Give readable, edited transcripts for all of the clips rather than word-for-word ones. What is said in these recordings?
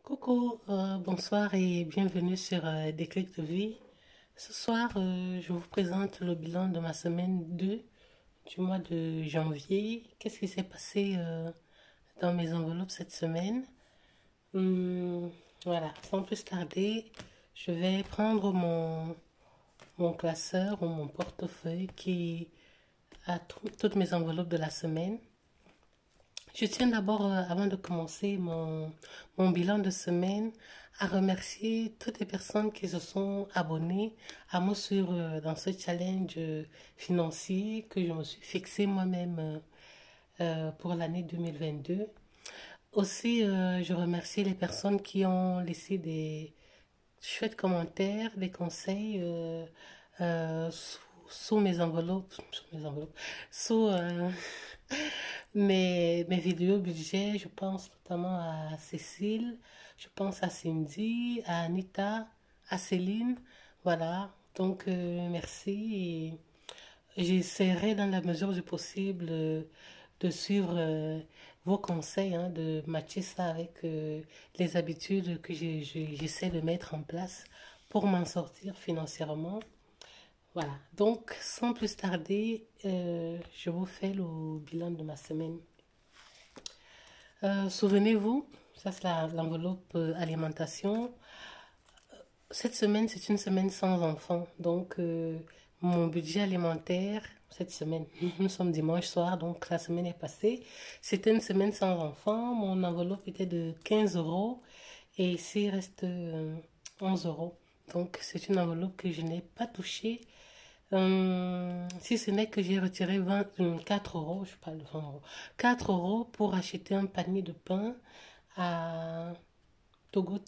Coucou, bonsoir et bienvenue sur Déclic de vie. Ce soir, je vous présente le bilan de ma semaine 2 du mois de janvier. Qu'est-ce qui s'est passé dans mes enveloppes cette semaine? Hum, voilà, sans plus tarder, je vais prendre mon classeur ou mon portefeuille qui a toutes mes enveloppes de la semaine. Je tiens d'abord, avant de commencer mon bilan de semaine, à remercier toutes les personnes qui se sont abonnées à me suivre dans ce challenge financier que je me suis fixé moi-même pour l'année 2022. Aussi, je remercie les personnes qui ont laissé des chouettes commentaires, des conseils sous mes enveloppes, sous mes vidéos budget. Je pense notamment à Cécile, je pense à Cindy, à Anita, à Céline. Voilà, donc merci. Et j'essaierai dans la mesure du possible de suivre vos conseils, hein, de matcher ça avec les habitudes que j'essaie de mettre en place pour m'en sortir financièrement. Voilà, donc sans plus tarder, je vous fais le bilan de ma semaine. Souvenez-vous, ça c'est l'enveloppe alimentation. Cette semaine, c'est une semaine sans enfants. Donc, mon budget alimentaire, cette semaine, nous sommes dimanche soir, donc la semaine est passée. C'était une semaine sans enfants. Mon enveloppe était de 15 euros et ici il reste 11 euros. Donc, c'est une enveloppe que je n'ai pas touchée. Si ce n'est que j'ai retiré 4 euros, je parle de 20 euros, 4 euros pour acheter un panier de pain à Togo.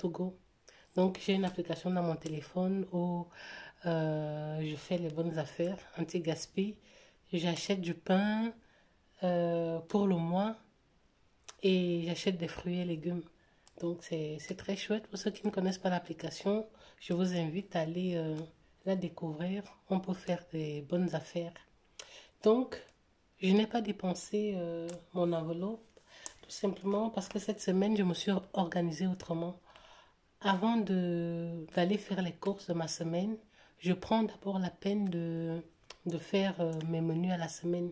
Donc j'ai une application dans mon téléphone où je fais les bonnes affaires, anti-gaspi. J'achète du pain pour le mois et j'achète des fruits et légumes. Donc c'est très chouette. Pour ceux qui ne connaissent pas l'application, je vous invite à aller la découvrir. On peut faire des bonnes affaires. Donc, je n'ai pas dépensé mon enveloppe, tout simplement parce que cette semaine, je me suis organisée autrement. Avant d'aller faire les courses de ma semaine, je prends d'abord la peine de faire mes menus à la semaine.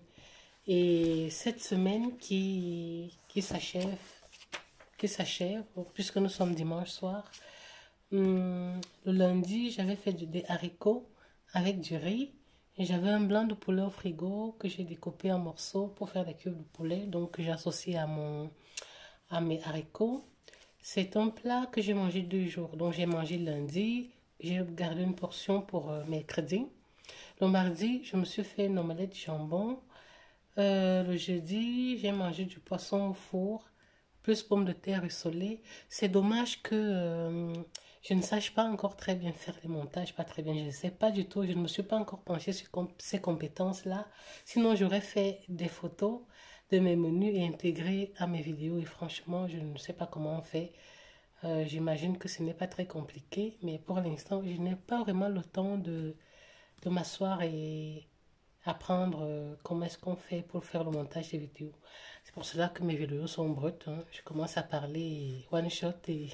Et cette semaine qui s'achève, puisque nous sommes dimanche soir, le lundi, j'avais fait des haricots avec du riz. Et j'avais un blanc de poulet au frigo que j'ai découpé en morceaux pour faire des cubes de poulet. Donc, j'ai associé à mes haricots. C'est un plat que j'ai mangé 2 jours. Donc, j'ai mangé lundi. J'ai gardé une portion pour mercredi. Le mardi, je me suis fait une omelette jambon. Le jeudi, j'ai mangé du poisson au four, plus pommes de terre rissolées. C'est dommage que je ne sache pas encore très bien faire les montages, pas très bien. Je ne sais pas du tout. Je ne me suis pas encore penchée sur ces compétences-là. Sinon, j'aurais fait des photos de mes menus et intégré à mes vidéos. Et franchement, je ne sais pas comment on fait. J'imagine que ce n'est pas très compliqué, mais pour l'instant, je n'ai pas vraiment le temps de m'asseoir et apprendre comment est-ce qu'on fait pour faire le montage des vidéos. C'est pour cela que mes vidéos sont brutes, hein. Je commence à parler one shot et,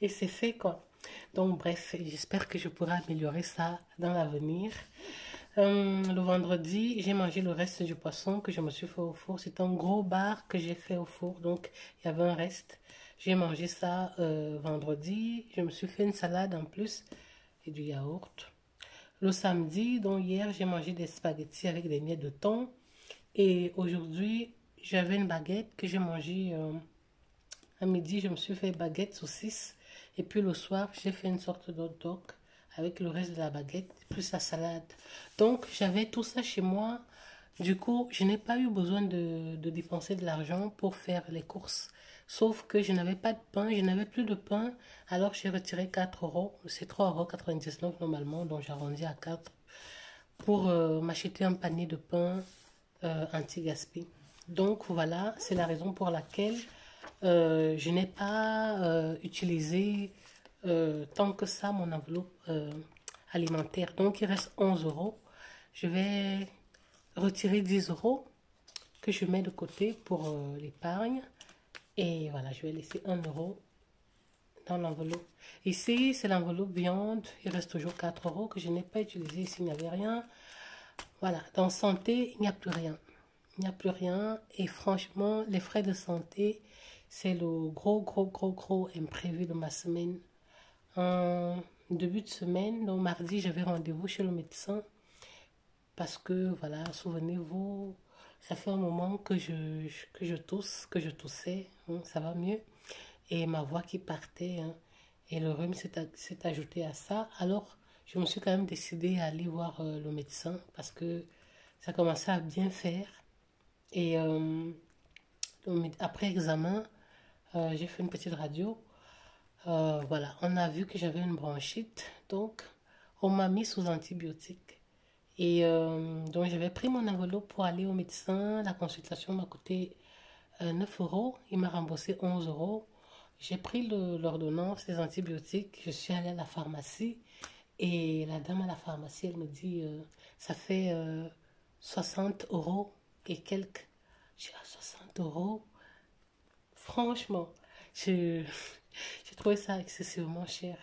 et c'est fait quoi. Donc bref, j'espère que je pourrai améliorer ça dans l'avenir. Le vendredi, j'ai mangé le reste du poisson que je me suis fait au four. C'est un gros bar que j'ai fait au four, donc il y avait un reste. J'ai mangé ça vendredi. Je me suis fait une salade en plus et du yaourt. Le samedi, donc hier, j'ai mangé des spaghettis avec des miettes de thon. Et aujourd'hui, j'avais une baguette que j'ai mangée à midi. Je me suis fait baguette saucisse. Et puis le soir, j'ai fait une sorte d'hot dog avec le reste de la baguette, plus la salade. Donc, j'avais tout ça chez moi. Du coup, je n'ai pas eu besoin de dépenser de l'argent pour faire les courses. Sauf que je n'avais pas de pain, je n'avais plus de pain. Alors, j'ai retiré 4 euros. C'est 3,99 € normalement, donc j'arrondis à 4 pour m'acheter un panier de pain anti-gaspi. Donc, voilà, c'est la raison pour laquelle je n'ai pas utilisé tant que ça mon enveloppe alimentaire. Donc, il reste 11 euros. Je vais retirer 10 euros que je mets de côté pour l'épargne. Et voilà, je vais laisser 1 € dans l'enveloppe. Ici, c'est l'enveloppe viande. Il reste toujours 4 € que je n'ai pas utilisé. Ici, il n'y avait rien. Voilà, dans santé, il n'y a plus rien. Il n'y a plus rien. Et franchement, les frais de santé, c'est le gros imprévu de ma semaine. En début de semaine, donc mardi, j'avais rendez-vous chez le médecin. Parce que, voilà, souvenez-vous, ça fait un moment que je tousse, que je toussais. Hein, ça va mieux. Et ma voix qui partait. Hein, et le rhume s'est ajouté à ça. Alors, je me suis quand même décidée à aller voir le médecin parce que ça commençait à bien faire. Et après examen, j'ai fait une petite radio. Voilà, on a vu que j'avais une bronchite. Donc, on m'a mis sous antibiotiques. Et donc, j'avais pris mon enveloppe pour aller au médecin. La consultation m'a coûté 9 €. Il m'a remboursé 11 €. J'ai pris l'ordonnance des antibiotiques. Je suis allée à la pharmacie. Et la dame à la pharmacie, elle me dit, ça fait 60 € et quelques. J'ai 60 €. Franchement, je- j'ai trouvé ça excessivement cher.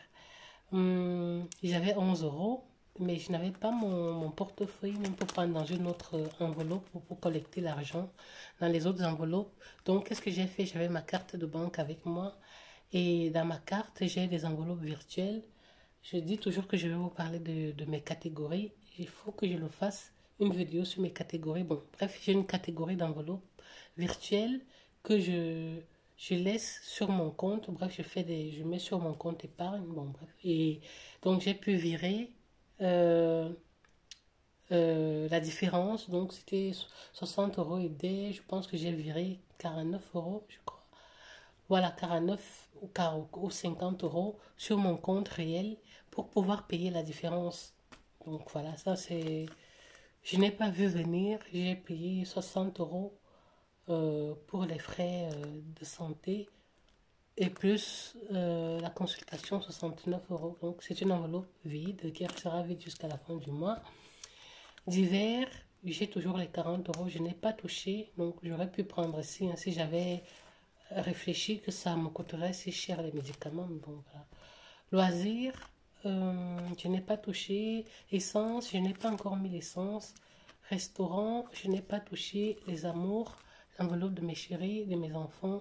J'avais 11 €, mais je n'avais pas mon portefeuille même pour prendre dans une autre enveloppe pour collecter l'argent dans les autres enveloppes. Donc, qu'est-ce que j'ai fait? J'avais ma carte de banque avec moi et dans ma carte, j'ai des enveloppes virtuelles. Je dis toujours que je vais vous parler de mes catégories. Il faut que je le fasse une vidéo sur mes catégories. Bon, bref, j'ai une catégorie d'enveloppes virtuelles que je laisse sur mon compte. Bref, je mets sur mon compte épargne. Bon, bref. Et donc, j'ai pu virer euh, la différence. Donc, c'était 60 € et des. Je pense que j'ai viré 49 €, je crois. Voilà, 49 ou 50 € sur mon compte réel pour pouvoir payer la différence. Donc voilà, ça c'est... Je n'ai pas vu venir, j'ai payé 60 € pour les frais de santé et plus la consultation 69 €. Donc c'est une enveloppe vide qui sera vide jusqu'à la fin du mois. D'hiver, j'ai toujours les 40 €, je n'ai pas touché, donc j'aurais pu prendre ici hein, si j'avais réfléchi que ça me coûterait si cher les médicaments. Mais bon, voilà. Loisirs, je n'ai pas touché. Essence, je n'ai pas encore mis l'essence. Restaurant, je n'ai pas touché. Les amours, l'enveloppe de mes chéris, de mes enfants,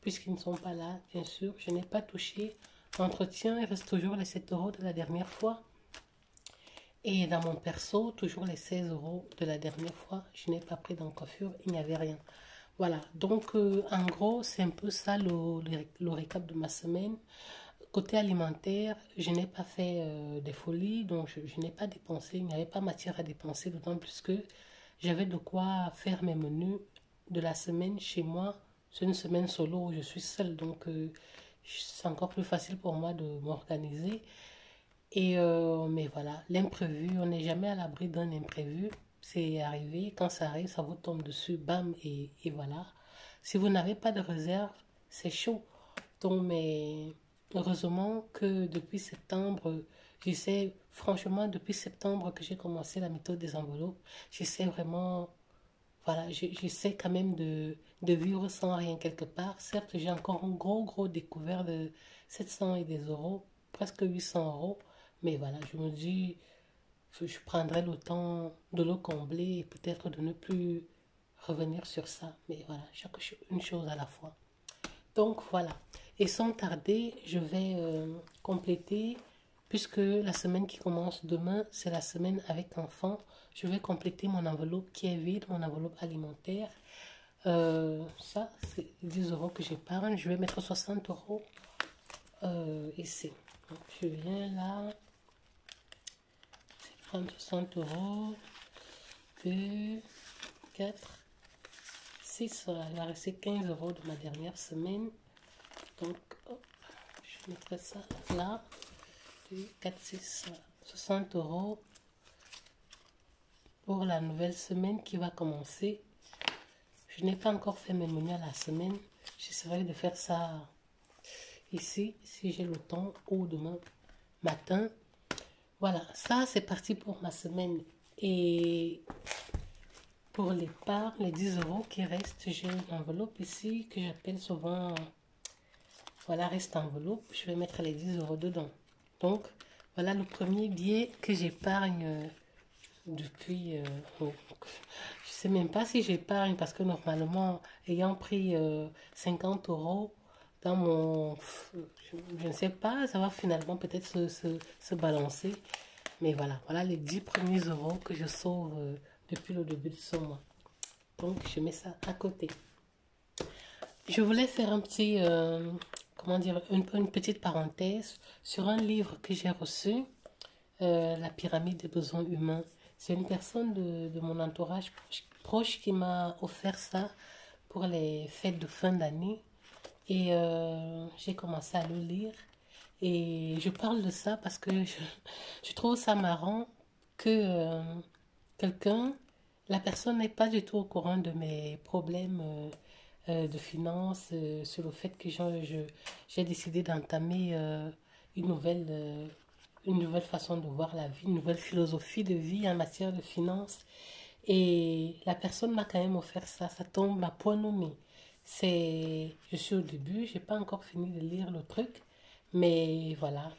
puisqu'ils ne sont pas là, bien sûr, je n'ai pas touché. Entretien, il reste toujours les 7 € de la dernière fois. Et dans mon perso, toujours les 16 € de la dernière fois. Je n'ai pas pris dans coiffure, il n'y avait rien. Voilà, donc en gros, c'est un peu ça le récap de ma semaine. Côté alimentaire, je n'ai pas fait des folies, donc je n'ai pas dépensé, il n'y avait pas matière à dépenser, d'autant plus que j'avais de quoi faire mes menus de la semaine chez moi. C'est une semaine solo où je suis seule, donc c'est encore plus facile pour moi de m'organiser. Et mais voilà, l'imprévu, on n'est jamais à l'abri d'un imprévu. C'est arrivé, quand ça arrive, ça vous tombe dessus, bam, et voilà. Si vous n'avez pas de réserve, c'est chaud. Donc, mais heureusement que depuis septembre, j'essaie, franchement, depuis septembre que j'ai commencé la méthode des enveloppes, j'essaie vraiment, voilà, j'essaie quand même de vivre sans rien quelque part. Certes, j'ai encore un gros découvert de 700 et des euros, presque 800 €. Mais voilà, je me dis, je prendrai le temps de le combler et peut-être de ne plus revenir sur ça. Mais voilà, une chose à la fois. Donc voilà. Et sans tarder, je vais compléter, puisque la semaine qui commence demain, c'est la semaine avec enfants. Je vais compléter mon enveloppe qui est vide, mon enveloppe alimentaire. Ça, c'est 10 € que j'épargne. Je vais mettre 60 € ici. Donc, je viens là. 60 €, 2, 4, 6, il va rester 15 € de ma dernière semaine. Donc, hop, je mettrai ça là. 2, 4, 6, 60 € pour la nouvelle semaine qui va commencer. Je n'ai pas encore fait mes menus à la semaine. J'essaierai de faire ça ici, si j'ai le temps, ou demain matin. Voilà, ça c'est parti pour ma semaine. Et pour l'épargne, les 10 euros qui restent, j'ai une enveloppe ici que j'appelle souvent, voilà, reste enveloppe. Je vais mettre les 10 euros dedans. Donc, voilà le premier billet que j'épargne depuis... oh, je sais même pas si j'épargne parce que normalement, ayant pris 50 euros dans mon... je ne sais pas, ça va finalement peut-être se balancer. Mais voilà, voilà les 10 premiers euros que je sauve depuis le début de ce mois. Donc, je mets ça à côté. Je voulais faire un petit, comment dire, une petite parenthèse sur un livre que j'ai reçu, La pyramide des besoins humains. C'est une personne de mon entourage proche qui m'a offert ça pour les fêtes de fin d'année. Et j'ai commencé à le lire. Et je parle de ça parce que je trouve ça marrant que quelqu'un, la personne n'est pas du tout au courant de mes problèmes de finances, sur le fait que j'ai décidé d'entamer une nouvelle façon de voir la vie, une nouvelle philosophie de vie en matière de finances. Et la personne m'a quand même offert ça, ça tombe à point nommé. Je suis au début, j'ai pas encore fini de lire le truc, mais voilà.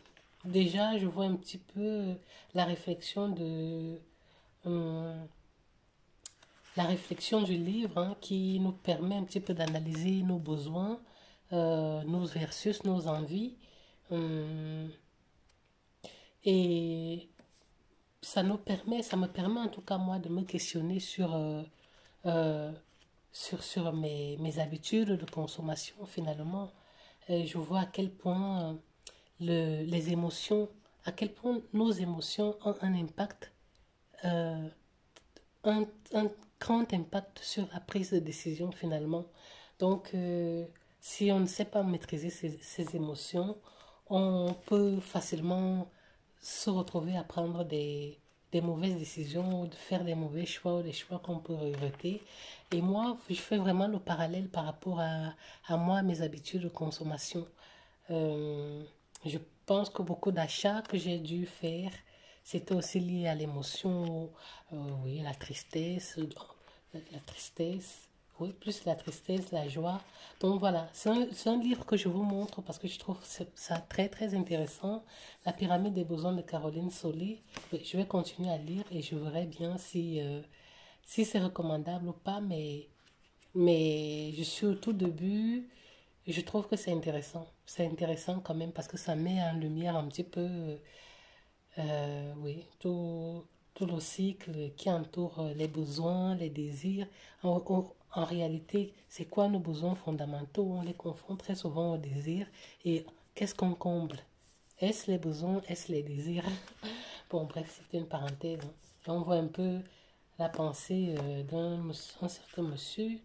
Déjà, je vois un petit peu euh, la réflexion du livre hein, qui nous permet un petit peu d'analyser nos besoins, nos versus nos envies. Hum, et ça me permet en tout cas moi de me questionner euh, sur mes habitudes de consommation finalement. Je vois à quel point les émotions, à quel point nos émotions ont un impact, euh, un grand impact sur la prise de décision finalement. Donc, si on ne sait pas maîtriser ses émotions, on peut facilement se retrouver à prendre des mauvaises décisions ou de faire des mauvais choix ou des choix qu'on peut regretter. Et moi, je fais vraiment le parallèle par rapport à moi, mes habitudes de consommation. Euh, je pense que beaucoup d'achats que j'ai dû faire, c'était aussi lié à l'émotion, oui, la tristesse, oui, plus la tristesse, la joie. Donc voilà, c'est un livre que je vous montre parce que je trouve ça très très intéressant. La pyramide des besoins de Caroline Solé. Je vais continuer à lire et je verrai bien si c'est recommandable ou pas, mais je suis au tout début. Et je trouve que c'est intéressant. C'est intéressant quand même parce que ça met en lumière un petit peu, oui, tout le cycle qui entoure les besoins, les désirs. En réalité, c'est quoi nos besoins fondamentaux? On les confond très souvent aux désirs. Et qu'est-ce qu'on comble? Est-ce les besoins? Est-ce les désirs? Bon, bref, c'était une parenthèse. Hein. Et on voit un peu la pensée un certain monsieur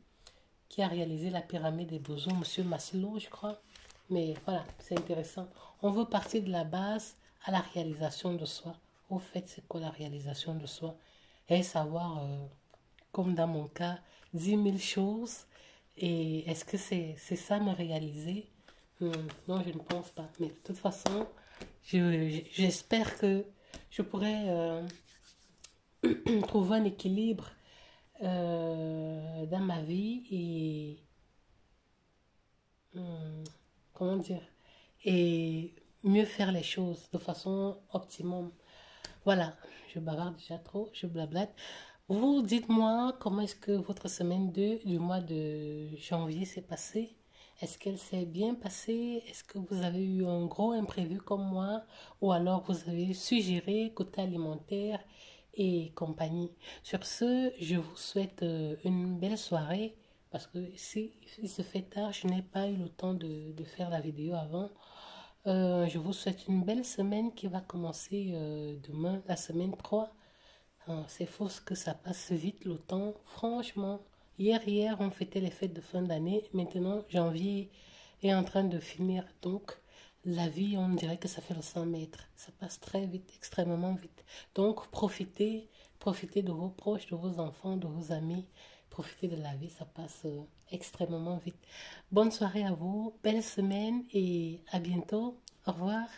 qui a réalisé la pyramide des besoins, monsieur Maslow, je crois. Mais voilà, c'est intéressant. On veut partir de la base à la réalisation de soi. Au fait, c'est quoi la réalisation de soi? Et savoir, comme dans mon cas, 10 000 choses. Et est-ce que c'est ça me réaliser? Non, je ne pense pas. Mais de toute façon, j'espère que je pourrai trouver un équilibre dans ma vie et comment dire et mieux faire les choses de façon optimum. Voilà, je bavarde déjà trop, je blablate. Vous dites-moi comment est-ce que votre semaine 2 du mois de janvier s'est passée. Est-ce qu'elle s'est bien passée? Est-ce que vous avez eu un gros imprévu comme moi? Ou alors vous avez su gérer côté alimentaire et compagnie? Sur ce, je vous souhaite une belle soirée parce que si il se fait tard, je n'ai pas eu le temps de faire la vidéo avant. Je vous souhaite une belle semaine qui va commencer demain, la semaine 3. C'est faux que ça passe vite le temps. Franchement, hier, on fêtait les fêtes de fin d'année. Maintenant, janvier est en train de finir. Donc, la vie, on dirait que ça fait le 100 mètres. Ça passe très vite, extrêmement vite. Donc, profitez de vos proches, de vos enfants, de vos amis. Profitez de la vie, ça passe extrêmement vite. Bonne soirée à vous, belle semaine et à bientôt. Au revoir.